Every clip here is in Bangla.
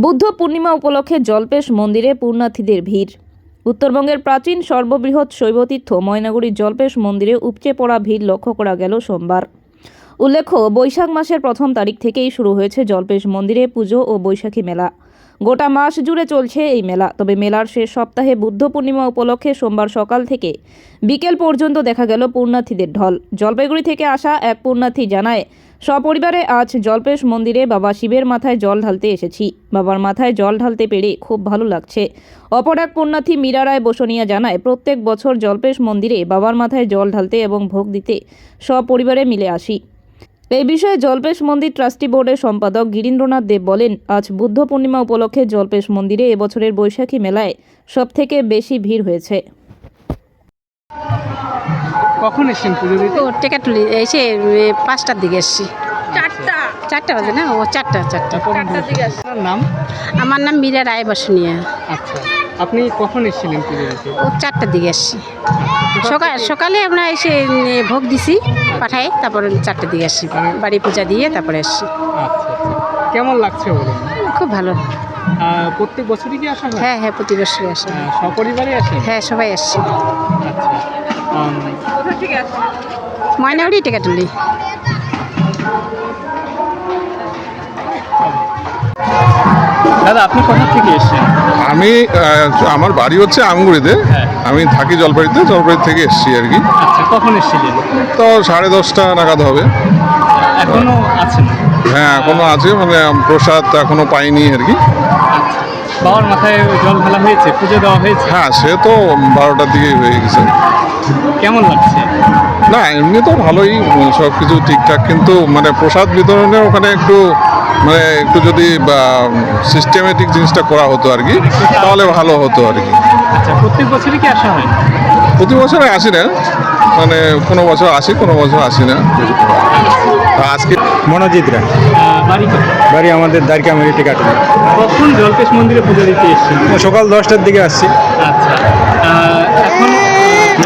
বুদ্ধ পূর্ণিমা উপলক্ষে জল্পেশ মন্দিরে পুণ্যার্থীদের ভিড়। উত্তরবঙ্গের প্রাচীন সর্ববৃহৎ শৈবতীর্থ ময়নাগুড়ির জল্পেশ মন্দিরে উপচে পড়া ভিড় লক্ষ্য করা গেল সোমবার। উল্লেখ্য, বৈশাখ মাসের 1 তারিখ থেকেই শুরু হয়েছে জল্পেশ মন্দিরে পুজো ও বৈশাখী মেলা। গোটা মাস জুড়ে চলছে এই মেলা। তবে মেলার শেষ সপ্তাহে বুদ্ধ পূর্ণিমা উপলক্ষে সোমবার সকাল থেকে বিকেল পর্যন্ত দেখা গেল পুণ্যার্থীদের ঢল। জলপাইগুড়ি থেকে আসা এক পুণ্যার্থী জানায়, সপরিবারে আজ জল্পেশ মন্দিরে বাবা শিবের মাথায় জল ঢালতে এসেছি। বাবার মাথায় জল ঢালতে পেরে খুব ভালো লাগছে। অপর এক পুণ্যার্থী মীরা রায় বসনিয়া জানায়, প্রত্যেক বছর জল্পেশ মন্দিরে বাবার মাথায় জল ঢালতে এবং ভোগ দিতে সপরিবারে মিলে আসি। এই বিষয়ে জল্পেশ মন্দির ট্রাস্টি বোর্ডের সম্পাদক গিরীন্দ্রনাথ দেব বলেন, আজ বুদ্ধ পূর্ণিমা উপলক্ষে জল্পেশ মন্দিরে এবছরের বৈশাখী মেলায় সবথেকে বেশি ভিড় হয়েছে। কখন এসেছেন পুজো দিতে? টেকাটুলি এসে 5টার দিকে এসছি। চারটা বাজে না? ও চারটার দিকে আসছি। আপনার নাম? আমার নাম মীরা রায় বসনিয়া। আচ্ছা, আপনি কখন এসেছিলেন পুজো দিতে? ও 4টার দিকে এসছি। সকালে আমরা এসে ভোগ দিছি পাঠাই, তারপরে 4টার দিকে আসছি, বাড়ি পূজা দিয়ে তারপরে এসছি। আচ্ছা, কেমন লাগছে বলুন? খুব ভালো। প্রত্যেক বছরই কি আসা হয়? হ্যাঁ, প্রতি বছরই আসে। সপরিবারে আসে? হ্যাঁ, সবাই আসছি। আচ্ছা, ময়নাগুড়ি টেকাটুলি। দাদা, আপনি কোথা থেকে এসেছেন? আমি আমার বাড়ি হচ্ছে আমগুড়িতে। আমি থাকি জলপাইগুড়িতে, জলপাইগুড়ি থেকে এসেছি আর কি। আচ্ছা, কখন এসেছিলেন? তো 10:30 নাগাদ হবে। এখনো আছেন? হ্যাঁ, এখনো আছে, মানে প্রসাদ এখনো পাইনি আর কি। আচ্ছা, বাবার মাথায় জল ঢালা হয়েছে, পুজো দেওয়া হয়েছে? হ্যাঁ, সে তো 12টার দিকেই হয়ে গেছে। কেমন লাগছে? না, এমনি তো ভালোই, সব কিছু ঠিকঠাক, কিন্তু মানে প্রসাদ বিতরণে ওখানে একটু যদি সিস্টেমেটিক জিনিসটা করা হতো আর কি, তাহলে ভালো হতো আর কি। আচ্ছা, প্রত্যেক বছরই কি আসা হয়? প্রতি বছরে আসি না, মানে কোনো বছর আসি, কোনো বছর আসি না। আজকে মনোজিৎ রায়। বাড়ি কোথায়? বাড়ি আমাদের দ্বারকামারি টেকাটুলি। কখন জল্পেশ মন্দিরে পুজো দিতে এসেছেন? সকাল 10টার দিকে আসছি। আচ্ছা,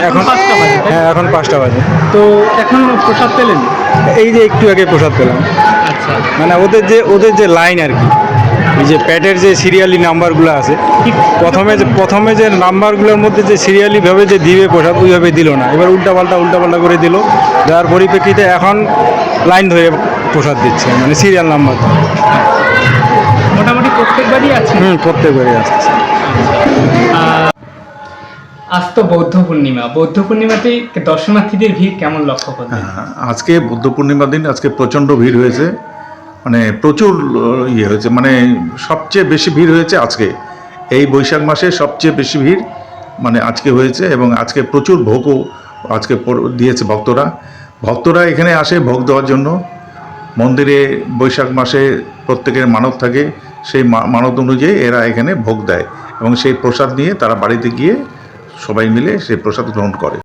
এখন 5টা বাজে? হ্যাঁ, এখন 5টা বাজে। তো এখন প্রসাদ পেলেন? এই যে একটু আগে প্রসাদ পেলাম। আচ্ছা, মানে ওদের যে লাইন আর কি, এই যে প্যাটের যে সিরিয়ালি নাম্বারগুলো আছে, প্রথমে যে নাম্বারগুলোর মধ্যে যে সিরিয়ালিভাবে যে দিবে প্রসাদ, ওইভাবে দিল না। এবার উল্টাপাল্টা করে দিল, যার পরিপ্রেক্ষিতে এখন লাইন ধরে প্রসাদ দিচ্ছে, মানে সিরিয়াল নাম্বার। মোটামুটি প্রত্যেকবারই আছে? প্রত্যেকবারই আসছে। আজ তো বৌদ্ধ পূর্ণিমা। বৌদ্ধ পূর্ণিমাতে দর্শনার্থীদের ভিড় কেমন লক্ষ্য করলেন? আজকে বুদ্ধ পূর্ণিমার দিন আজকে প্রচণ্ড ভিড় হয়েছে, মানে প্রচুর হয়েছে, মানে সবচেয়ে বেশি ভিড় হয়েছে আজকে। এই বৈশাখ মাসে সবচেয়ে বেশি ভিড় মানে আজকে হয়েছে, এবং আজকে প্রচুর ভোগও আজকে দিয়েছে ভক্তরা এখানে আসে ভোগ দেওয়ার জন্য। মন্দিরে বৈশাখ মাসে প্রত্যেকের মানত থাকে, সেই মানত অনুযায়ী এরা এখানে ভোগ দেয়, এবং সেই প্রসাদ নিয়ে তারা বাড়িতে গিয়ে সবাই মিলে সেই প্রসাদ গ্রহণ করে।